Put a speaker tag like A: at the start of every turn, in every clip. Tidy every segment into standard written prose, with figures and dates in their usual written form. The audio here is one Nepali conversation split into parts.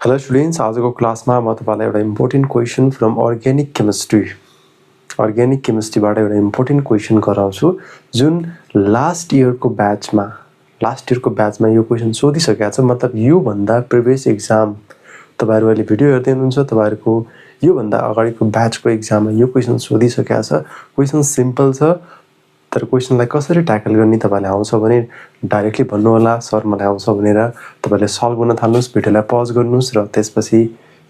A: हेलो स्टुडेन्ट्स, आजको क्लासमा म तपाईलाई एउटा इम्पोर्टेन्ट क्वेशन फ्रम अर्ग्यानिक केमिस्ट्रीबाट एउटा इम्पोर्टेन्ट क्वेशन गराउँछु जुन लास्ट इयरको ब्याचमा यो क्वेशन सोधिसकेको छ। मतलब यो भन्दा प्रिभियस एक्जाम तपाईहरु अहिले भिडियो हेर्दै हुनुहुन्छ, तपाईहरुको यो भन्दा अगाडिको ब्याचको एक्जाममा यो क्वेशन सोधिसकेको छ। क्वेशन सिम्पल छ, तर क्वेशनलाई कसरी ट्याकल गर्ने तपाईलाई आउँछ भने डाइरेक्टली भन्नु होला सर मलाई आउँछ भनेर। तपाईले सल्भ गर्न थाल्नुस्, भिडियोलाई पज गर्नुस् र त्यसपछि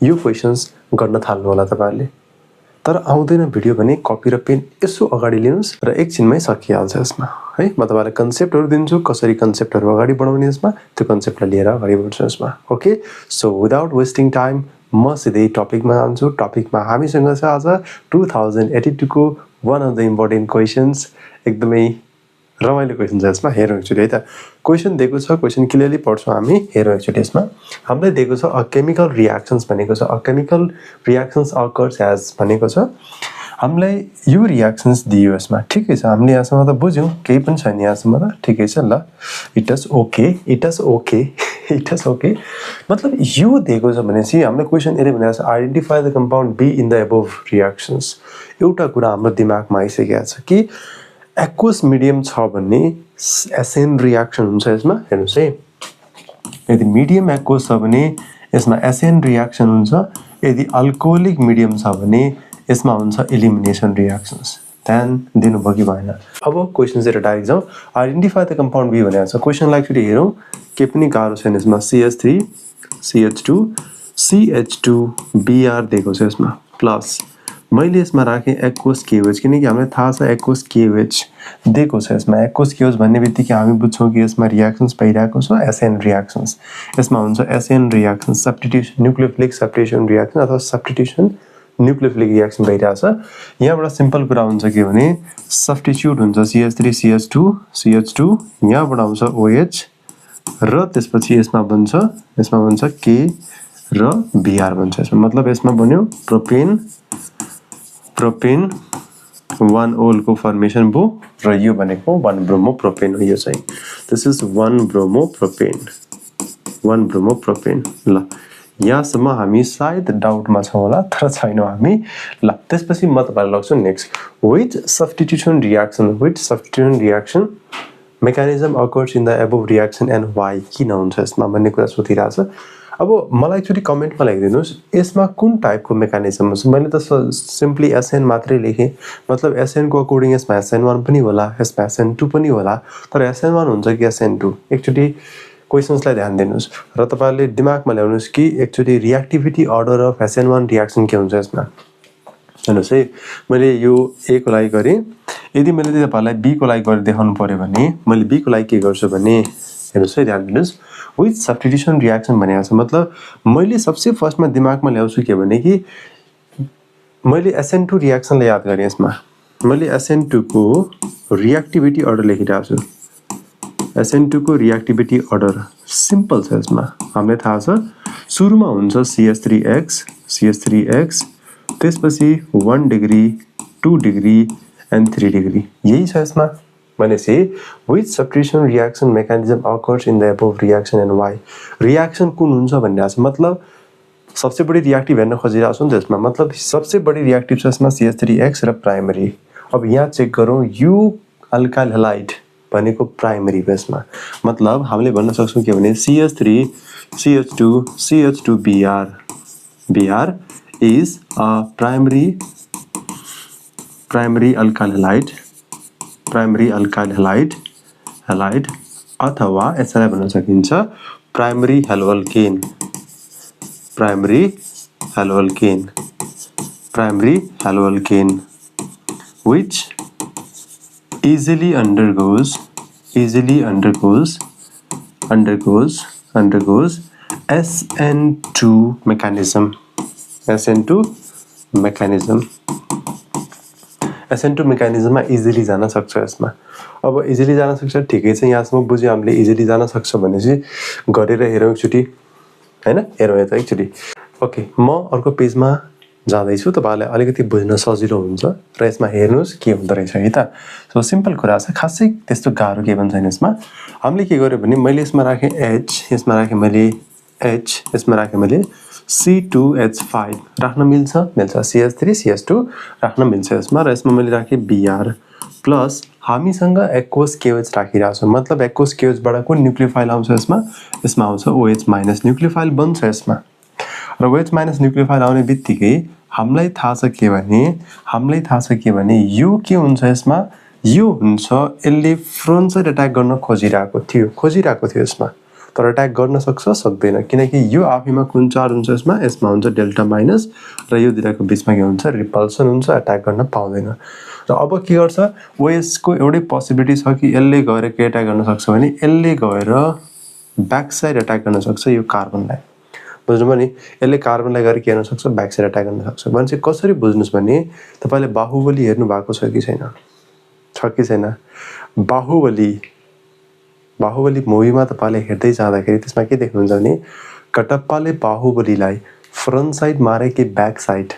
A: यो क्वेशन्स गर्न थाल्नु होला तपाईहरुले। तर आउँदैन भिडियो भने कपी र पेन यसो अगाडि लिनुस् र एकछिनमै सकिहाल्छ यसमा है। म तपाईलाई कन्सेप्टहरु दिन्छु, कसरी कन्सेप्टहरु अगाडि बढाउने यसमा, त्यो कन्सेप्टलाई लिएर अगाडि बढ्छु यसमा। Okay, so without wasting time म सिधै टपिकमा जान्छु। टपिकमा हामीसँग छ आज 2082 को one of the important questions. एकदमै रमाइलो क्वेशन छ यसमा, हेरौँ एकचोटि है त। क्वेशन दिएको छ, क्वेशन क्लियरली पढ्छौँ हामी, हेरौँ एकचोटि यसमा। हामीलाई दिएको छ अ केमिकल रियाक्सन्स भनेको छ, a chemical reactions occurs as भनेको छ। हामीलाई यो रियाक्सन्स दियो यसमा, ठिकै छ। हामीले यहाँसम्म त बुझ्यौँ, केही पनि छैन यहाँसम्म त, ठिकै छ ल। It is okay. मतलब यो दिएको छ भनेपछि हामीले क्वेशन यले भनेको छ identify the compound B in the above reactions. एउटा कुरा हाम्रो दिमागमा आइसकेको छ कि एक्वस मिडियम छ भने एसएन रियाक्सन हुन्छ यसमा। हेर्नुस् है, यदि मिडियम एक्वस छ भने यसमा एसएन रियाक्सन हुन्छ। यदि अल्कोहोलिक मिडियम छ भने यसमा हुन्छ एलिमिनेसन रियाक्सन्स। ध्यान दिनुभयो कि भएन? अब क्वेशन चाहिँ डाइरेक्ट जाउँ। आइडेन्टिफाई द कम्पाउन्ड बी भनेको छ। क्वेशनलाई एकचोटि हेरौँ, के पनि गाह्रो छैन यसमा। CH3 CH2 CH2 Br दिएको छ यसमा, प्लस मैले यसमा राखेँ एक्वस KOH, किनकि हामीलाई थाहा छ एक्वस KOH दिएको छ यसमा। एक्वस KOH भन्ने बित्तिकै हामी बुझ्छौँ कि यसमा रियाक्सन्स भइरहेको छ, एसएन रियाक्सन्स। यसमा हुन्छ SN reaction, substitution nucleophilic substitution reaction अथवा सब्स्टिट्युसन न्युक्लियोफिलिक रियाक्सन भइरहेछ। यहाँबाट सिम्पल कुरा हुन्छ के भने सब्स्टिट्युट हुन्छ CH3 CH2 यहाँबाट आउँछ OH र त्यसपछि यसमा बन्छ K र Br बन्छ यसमा। मतलब यसमा बन्यो प्रोपेन 1 ओल को फर्मेसन भयो र यो भनेको 1 ब्रोमोप्रोपेन हो। यो चाहिँ दिस इज 1 ब्रोमोप्रोपेन। ल यहाँसम्म हामी सायद डाउटमा छौँ होला, तर छैनौँ हामी। ल त्यसपछि म तपाईलाई लग्छु next. Which substitution reaction mechanism occurs in the above reaction and why. किन हुन्छ यसमा भन्ने कुरा सोधिरहेछ। अब मलाई एकचोटि कमेन्टमा लेखिदिनुस् यसमा कुन टाइपको मेकानिजम हुन्छ। मैले त सिम्पली एसएन मात्रै लेखेँ। मतलब एसएन को अकॉर्डिङ यसमा SN1 पनि होला, यसमा SN2 पनि होला, तर SN1 हुन्छ कि SN2। एकचोटि क्वेशन्सलाई ध्यान दिनुस् र तपाईहरुले दिमागमा ल्याउनुस् कि एकचोटि reactivity order of SN1 reaction के हुन्छ यसमा। हेर्नुस् है, मैले यो A को लागि गरेँ। यदि मैले तपाईहरुलाई B को लागि गरेर देखाउनु पर्यो भने मैले B को लागि के गर्छु भने हेर्नुस् है, ध्यान दिनुस्। विथ सब्स्टिट्युसन रियाक्सन भनेको छ, मतलब मैले सबसे फर्स्टमा दिमागमा ल्याउँछु के भने कि मैले SN2 रियाक्सनलाई याद गरेँ। यसमा मैले SN2 को रिएक्टिभिटी अर्डर लेखिरहेको छु। SN2 को रिएक्टिभिटी अर्डर सिम्पल छ। यसमा हामीलाई थाहा छ सुरुमा हुन्छ CH3X, त्यसपछि 1 डिग्री 2 डिग्री एन्ड 3 डिग्री। यही छ यसमा। भनेपछि with substitution reaction mechanism occurs in the above reaction and why. Reaction कुन हुन्छ भनिरहेको छ, मतलब सबसे बढी रिएक्टिभ हेर्न खोजिरहेको छु नि त्यसमा। मतलब सबसे बढी रिएक्टिभ छ यसमा CH3X र प्राइमरी। अब यहाँ चेक गरौँ, यो अल्काइल हैलाइड भनेको प्राइमरी बेसमा। मतलब हामीले भन्न सक्छौँ के भने CH3 CH2 Br is a primary alkyl halide अथवा यसलाई भन्न सकिन्छ primary haloalkane which easily undergoes SN2 mechanism। SN2 मेकानिजममा इजिली जान सक्छ यसमा। अब इजिली जान सक्छ, ठिकै छ। यहाँसम्म बुझ्यो हामीले इजिली जान सक्छ भनेपछि गरेर हेरौँ एकचोटि हैन। हेरौँ त एकचोटि। ओके, म अर्को पेजमा जाँदैछु, तपाईहरुलाई अलिकति बुझ्न सजिलो हुन्छ र यसमा हेर्नुस् के हुँदो रहेछ है त। सो सिम्पल कुरा छ, खासै त्यस्तो गाह्रो के पनि छैन यसमा। हामीले के गर्यो भने मैले यसमा राखेँ H, यसमा राखेँ मैले H यसमा राखे मैले C2H5 राख्न मिल्छ CH3 CH2 राख्न मिल्छ यसमा र यसमा मैले राखे Br प्लस हामीसँग एक्वस KOH राखिरहेको छ मतलब एक्वस KOH बाट कुन न्यूक्लियोफाइल आउँछ यसमा आउँछ OH माइनस न्यूक्लियोफाइल बन्छ यसमा र OH माइनस न्यूक्लियोफाइल आउने बित्तिकै हामीलाई थाहा छ के भने यो के हुन्छ यसमा यो हुन्छ यसले फ्रन्ट साइड अट्याक गर्न खोजिरहेको थियो यसमा तर अट्याक गर्न सक्छ सक्दैन किनकि यो आफैमा कुन चार्ज हुन्छ यसमा हुन्छ डेल्टा माइनस र यो दुईटाको बीचमा के हुन्छ रिपल्सन हुन्छ अट्याक गर्न पाउँदैन र अब के गर्छ OH को एउटै पोसिबिलिटी छ कि यसले गएर के अट्याक गर्न सक्छ भने यसले गएर ब्याक साइड अट्याक गर्न सक्छ यो कार्बनलाई बुझ्नुभयो नि यसले कार्बनलाई गएर के गर्न सक्छ ब्याक साइड अट्याक गर्न सक्छ भने कसरी बुझ्नुस् भने तपाईले बाहुबली हेर्नु भएको छ कि छैन बाहुबली मुभीमा तपाईले हेर्दै जाँदाखेरि त्यसमा के देख्नुहुन्छ भने कटप्पाले बाहुबलीलाई फ्रन्ट साइड मारे कि ब्याक साइड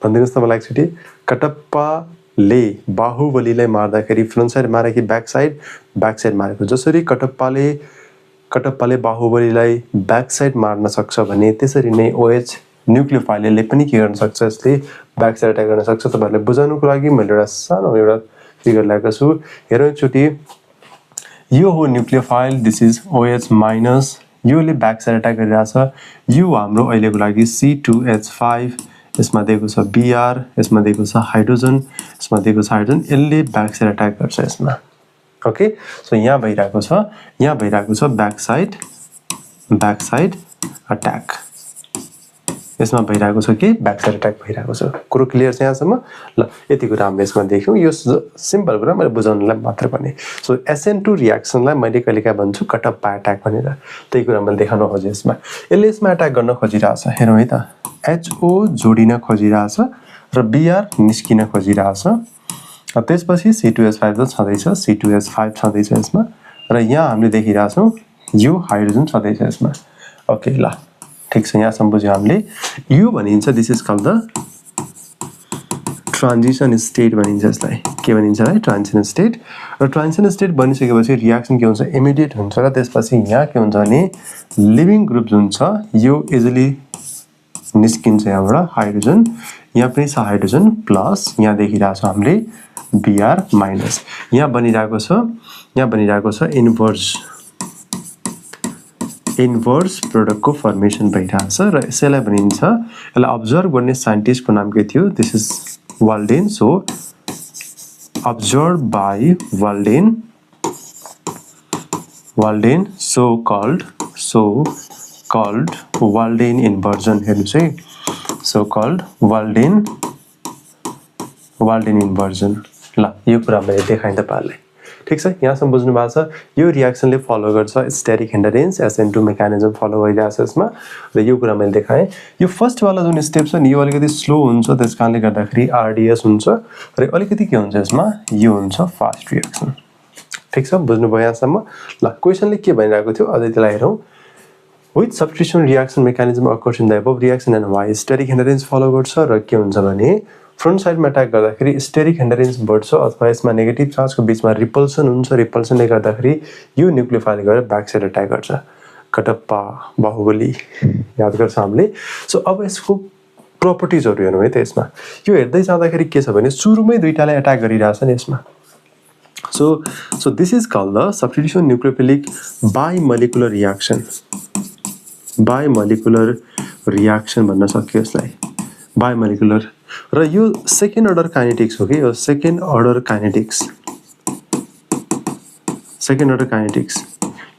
A: भन्दिनुस् त मलाई एकचोटी कटप्पाले बाहुबलीलाई मार्दाखेरि फ्रन्ट साइड मारे कि ब्याक साइड मारेको जसरी कटप्पाले बाहुबलीलाई ब्याक साइड मार्न सक्छ भने त्यसरी नै OH न्यूक्लियोफाइलले पनि के गर्न सक्छ यसले ब्याक साइड अट्याक गर्न सक्छ तपाईहरुले बुझाउनको लागि मैले एउटा सानो एउटा फिगर ल्याएको छु हेरौँ एकचोटी यो हो nucleophile this is OH minus योले ब्याक साइड अट्याक गरिरहेछ यो हाम्रो अहिलेको लागि C2H5 यसमा दिएको छ Br यसमा दिएको छ हाइड्रोजन यसले ब्याक साइड अट्याक गर्छ यसमा ओके सो यहाँ भइरहेको छ ब्याक साइड अट्याक यसमा भइरहेको छ कि ब्याक साइड अट्याक भइरहेको छ कुरो क्लियर छ यहाँसम्म ल यति कुरा हामीले यसमा देख्यौं यो सिम्पल कुरा मैले बुझाउनलाई मात्र भने सो SN2 रिएक्सनलाई मैले कहिलेकाहीँ भन्छु कटप्पा अट्याक भनेर त्यही कुरा मैले देखाउन खोजे यसले यसमा अट्याक गर्न खोजिरहेछ हेरौँ है त HO जोडिन खोजिरहेछ र Br निस्किन खोजिरहेछ र त्यसपछि C2H5 त छँदैछ C2H5 छँदैछ यसमा र यहाँ हामीले देखिरहेछौं यो हाइड्रोजन छँदैछ यसमा ओके ल ठीक छ यहाँसम्म बुझ्यौं हामीले यो भनिन्छ this is called the transition state भनिन्छ यसलाई के भनिन्छ है ट्रान्जिसन स्टेट र ट्रान्जिसन स्टेट बनिसकेपछि रिएक्सन के हुन्छ इमिडिएट हुन्छ र त्यसपछि यहाँ के हुन्छ भने लिभिङ ग्रुप जुन छ यो इजिली निस्किन्छ यहाँबाट हाइड्रोजन यहाँ पनि छ हाइड्रोजन प्लस यहाँ देखिरहेछ हामीले Br माइनस यहाँ बनिरहेको छ इन्भर्स प्रोडक्टको फर्मेसन भइरहेछ र यसैलाई भनिन्छ यसलाई अब्जर्भ गर्ने साइन्टिस्टको नाम के थियो this is Walden so observe by Walden so called Walden inversion हेर्नुस् है सो कल्ड वाल्डेन इन्भर्जन ल यो कुरा मैले देखाएँ तपाईहरुलाई ठीक छ यहाँसम्म बुझ्नु भएको छ यो रिएक्सनले फलो गर्छ स्टेरिक हिन्डरेन्स SN2 मेकानिजम फलो गरिरहेछ यसमा र यो कुरा मैले देखाएँ यो फर्स्ट वाला जुन स्टेप छ नि यो अलिकति स्लो हुन्छ त्यसकारणले गर्दाखेरि RDS हुन्छ र अलिकति के हुन्छ यसमा यो हुन्छ फास्ट रिएक्सन ठीक छ बुझ्नुभयो यहाँसम्म ल क्वेशनले के भनिरहेको थियो अझै त्यसलाई हेरौँ with substitution reaction mechanism occurs in the above reaction and why steric hindrance follow गर्छ र के हुन्छ भने फ्रन्ट साइडमा अट्याक गर्दाखेरि स्टेरिक हिन्डरेन्स बढ्छ अथवा यसमा नेगेटिभ चार्जको बीचमा रिपल्सन हुन्छ रिपल्सनले गर्दाखेरि यो न्यूक्लियोफाइल गएर ब्याक साइड अट्याक गर्छ कटप्पा बाहुबली याद गर्छ हामीले सो अब यसको प्रपर्टिजहरु हेर्नु है त यसमा यो हेर्दै जाँदाखेरि के छ भने सुरुमै दुईटाले अट्याक गरिरहेछ नि यसमा so this is called the substitution nucleophilic bimolecular reaction भन्न सक्यो यसलाई बाइमोलिकुलर र यो सेकेन्ड अर्डर काइनेटिक्स हो कि यो सेकेन्ड अर्डर काइनेटिक्स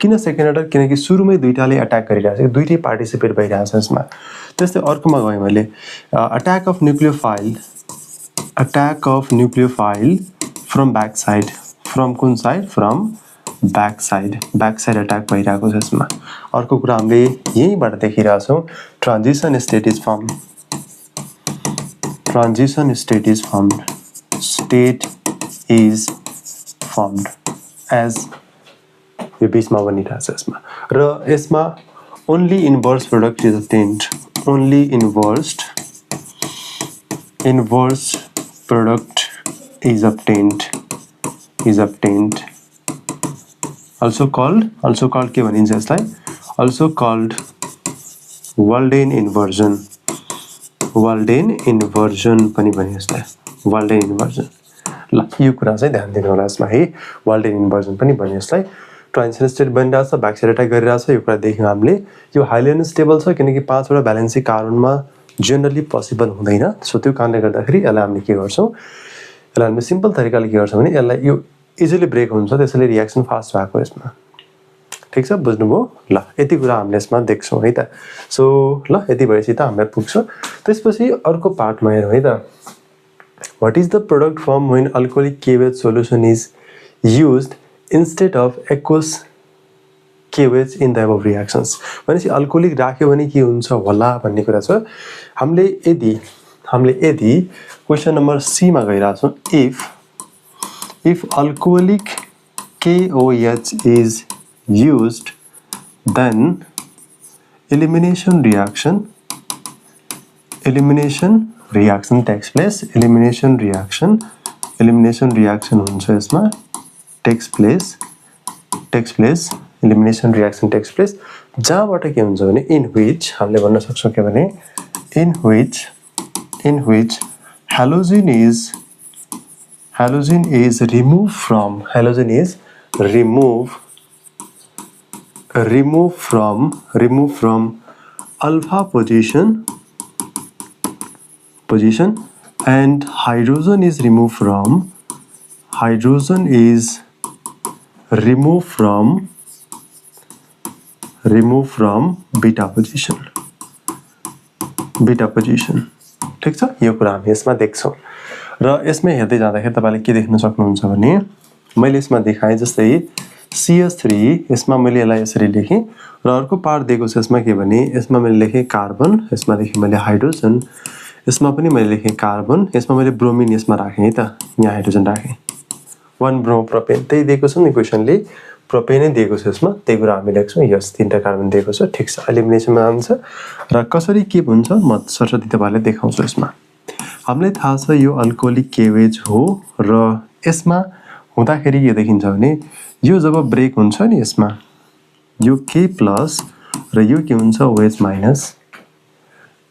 A: किन सेकेन्ड अर्डर किनकि सुरुमै दुईटाले अट्याक गरिरहेछ दुईटै पार्टिसिपेट भइरहेछ यसमा त्यस्तै अर्कोमा गए मैले attack of nucleophile from back side from कुन side from back side attack भइरहेको छ यसमा अर्को कुरा हामीले यहीबाट देखिरहेछौं transition state is formed as यो बीचमा बनिरहेछ यसमा र यसमा only inverse product is obtained only inverse product is obtained also called के भनिन्छ यसलाई also called Walden inversion. Walden inversion पनि भनिन्छ यसलाई, Walden inversion. ल यो कुरा चाहिँ ध्यान दिनु होला यसमा है, Walden inversion पनि भनिन्छ यसलाई. ट्रान्जिसन स्टेट बनिरहेछ, ब्याक साइड अट्याक गरिरहेछ, यो कुरा देख्यौँ हामीले. यो हाइली अनस्टेबल छ किनकि 5 वटा भ्यालेन्सी कार्बनमा जनरली पोसिबल हुँदैन. सो त्यो कारणले गर्दाखेरि यसलाई हामीले के गर्छौँ, यसलाई हामीले सिम्पल तरिकाले के गर्छौँ भने यसलाई यो इजिली ब्रेक हुन्छ, त्यसैले रियाक्सन फास्ट भएको यसमा. ठीक छ, बुझ्नुभयो? ल यति कुरा हामीले यसमा देख्छौँ है त. सो ल यति भएपछि त हामीलाई पुग्छ. त्यसपछि अर्को पार्टमा हेरौँ है त. What is the product formed when alcoholic KOH solution is used instead of aqueous KOH in the above reactions? भनेपछि अल्कोहोलिक राख्यो भने के हुन्छ होला भन्ने कुरा छ. हामीले यदि क्वेशन नम्बर सी मा गइराछौँ, if alcoholic KOH is used, then elimination reaction takes place. Elimination reaction हुन्छ यसमा takes place. Elimination reaction takes place. जहाँबाट के हुन्छ भने in which हामीले भन्न सक्छौँ के भने in which halogen is removed from alpha position and hydrogen is removed from beta position. ठीक छ, यो कुरा हामी यसमा देख्छौँ. र यसमा हेर्दै जाँदाखेरि तपाईले के देख्न सक्नुहुन्छ भने मैले यसमा देखाएँ जस्तै CH3 यसमा मैले यसलाई यसरी लेखेँ र अर्को पार्ट दिएको छ यसमा के भने यसमा मैले लेखेँ कार्बन, यसमा लेखेँ मैले हाइड्रोजन, यसमा पनि मैले लेखेँ कार्बन, यसमा मैले ब्रोमिन यसमा राखेँ है त, यहाँ हाइड्रोजन राखेँ. 1 ब्रोमो प्रोपेन त्यही दिएको छ नि क्वेशनले, प्रोपेनै दिएको छ यसमा, त्यही कुरा हामी लेख्छौँ. यस 3टा कार्बन दिएको छ. ठीक छ, एलिमिनेसनमा जान्छ र कसरी के हुन्छ म सरस्वती तपाईलाई देखाउँछु. यसमा हामीलाई थाहा छ यो अल्कोहोलिक KOH हो र यसमा हुँदाखेरि के देखिन्छ भने यो जब ब्रेक हुन्छ नि यसमा यो K प्लस र यो के हुन्छ OH माइनस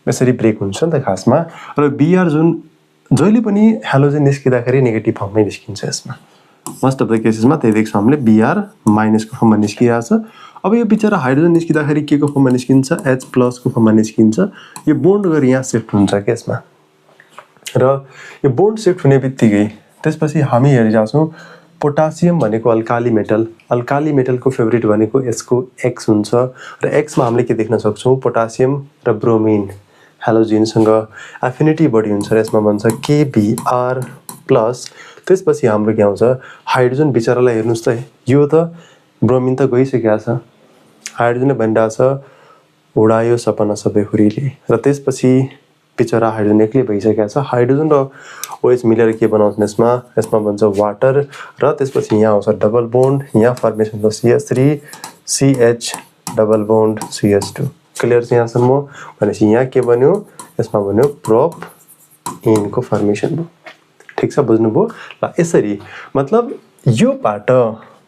A: यसरी ब्रेक हुन्छ नि त खासमा. र Br जुन जहिले पनि हेलोजन निस्किँदाखेरि नेगेटिभ फर्ममै निस्किन्छ यसमा. मोस्ट अफ द केसेसमा त्यही देख्छौँ हामीले Br माइनसको फर्ममा निस्किरहेछ. अब यो बिचरा हाइड्रोजन निस्किँदाखेरि के को फर्ममा निस्किन्छ, H प्लसको फर्ममा निस्किन्छ. यो बोन्ड गरी यहाँ शिफ्ट हुन्छ के यसमा र यो बोन्ड शिफ्ट हुने बित्तिकै त्यसपछि हामी हेरिरहेछौँ पोटासियम भनेको अल्काली मेटलको फेभरेट भनेको यसको X हुन्छ र X मा हामीले के देख्न सक्छौँ पोटासियम र ब्रोमिन हेलोजिनसँग एफिनिटी बढी हुन्छ र यसमा भन्छ KBr प्लस. त्यसपछि हाम्रो के आउँछ हाइड्रोजन बिचरालाई हेर्नुस् त, यो त ब्रोमिन त गइसकेको छ, हाइड्रोजनले भनिरहेछ उडायो सपना सबै हुरीले र त्यसपछि बिचरा हाइड्रोजन एक्लै भइसकेको छ. हाइड्रोजन र OH मिलेर के बनाउँछन् यसमा भन्छ वाटर र त्यसपछि यहाँ आउँछ डबल बोन्ड, यहाँ फर्मेसन हो CH3 CH double bond CH2. Clear छ यहाँसम्म? भनेपछि यहाँ के बन्यो, यसमा बन्यो प्रोप को फर्मेसन भयो. ठीक छ, बुझ्नुभयो? ल यसरी मतलब यो बाट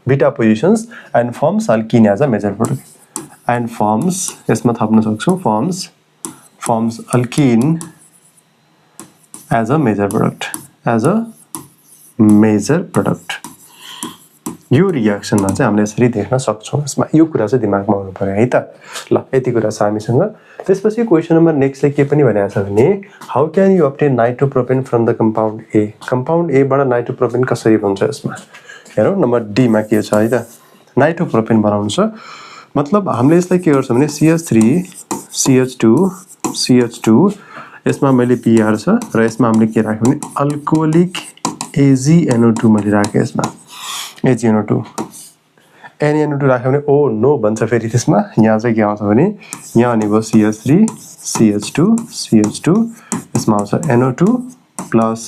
A: beta positions and forms alkene as a major product and forms यसमा थप्न सक्छौँ forms alkene as a major product. यो रियाक्सनमा चाहिँ हामीले यसरी देख्न सक्छौँ. यसमा यो कुरा चाहिँ दिमागमा हुनु पर्यो है त. ल यति कुरा छ हामीसँग. त्यसपछि क्वेशन नम्बर नेक्स्टले के पनि भनेको छ भने how can you obtain nitropropane from the compound A. Compound A बाट नाइट्रोप्रोपेन कसरी बन्छ यसमा हेरौँ. नम्बर डी मा के छ है त, नाइट्रोप्रोपेन बनाउनु छ. मतलब हामीले यसलाई के गर्छौँ भने CH3 CH2 यसमा मैले Br छ र यसमा हामीले के राख्यौँ भने अल्कोहोलिक AgNO2 मैले राखेँ. यसमा AgNO2 NaNO2 राख्यो भने ओ नो भन्छ फेरि त्यसमा. यहाँ चाहिँ के आउँछ भने यहाँ भनेको CH3 CH2 यसमा आउँछ NO2 प्लस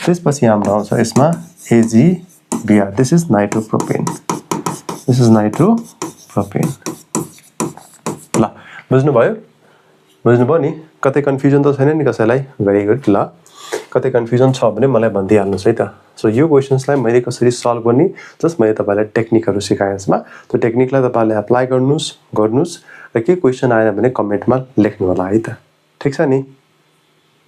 A: त्यसपछि हाम्रो आउँछ यसमा AgBr. This is nitropropane. ल बुझ्नुभयो नि? कतै कन्फ्युजन त छैन नि कसैलाई? Very good. ल कतै कन्फ्युजन छ भने मलाई भनिदिइहाल्नुहोस् है त. सो यो क्वेसन्सलाई मैले कसरी सल्भ गर्ने जस्ट मैले तपाईँलाई टेक्निकहरू सिकाएँ यसमा. त्यो टेक्निकलाई तपाईँले एप्लाई गर्नुहोस् र के क्वेसन आएन भने कमेन्टमा लेख्नु होला है त। ठिक छ नि।